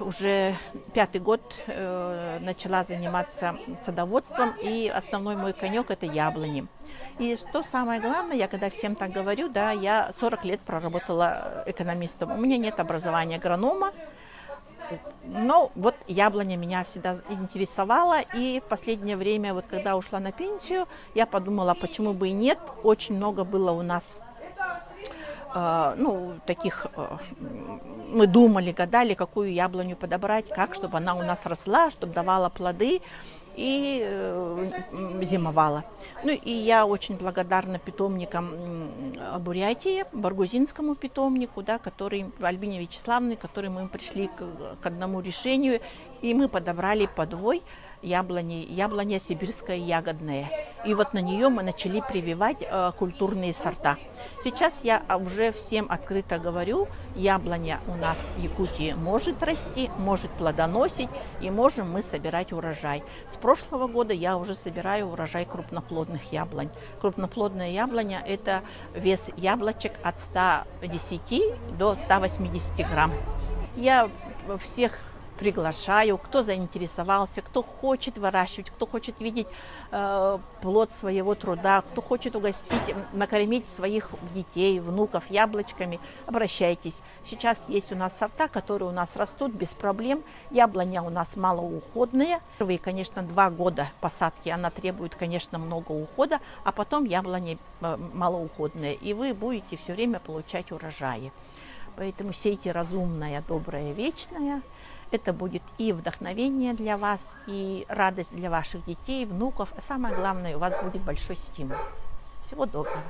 уже 5-й год начала заниматься садоводством, и основной мой конек – это яблони. И что самое главное, я когда всем так говорю, да, я 40 лет проработала экономистом. У меня нет образования агронома, но вот яблоня меня всегда интересовала, и в последнее время, вот когда ушла на пенсию, я подумала, почему бы и нет. Очень много было у нас таких, мы думали, гадали, какую яблоню подобрать, как, чтобы она у нас росла, чтобы давала плоды и зимовала. Ну и я очень благодарна питомникам Бурятии, Баргузинскому питомнику, да, который, Альбине Вячеславовне, который мы пришли к одному решению, и мы подобрали подвой яблоня сибирская ягодная. И вот на нее мы начали прививать культурные сорта. Сейчас я уже всем открыто говорю, яблоня у нас в Якутии может расти, может плодоносить, и можем мы собирать урожай. С прошлого года я уже собираю урожай крупноплодных яблонь. Крупноплодная яблоня – это вес яблочек от 110 до 180 грамм. Я всех приглашаю, кто заинтересовался, кто хочет выращивать, кто хочет видеть плод своего труда, кто хочет угостить, накормить своих детей, внуков яблочками, обращайтесь. Сейчас есть у нас сорта, которые у нас растут без проблем. Яблоня у нас малоуходная. Первые, конечно, 2 года посадки она требует, конечно, много ухода, а потом яблоня малоуходная, и вы будете все время получать урожаи. Поэтому сейте разумное, доброе, вечное. Это будет и вдохновение для вас, и радость для ваших детей, внуков. А самое главное, у вас будет большой стимул. Всего доброго.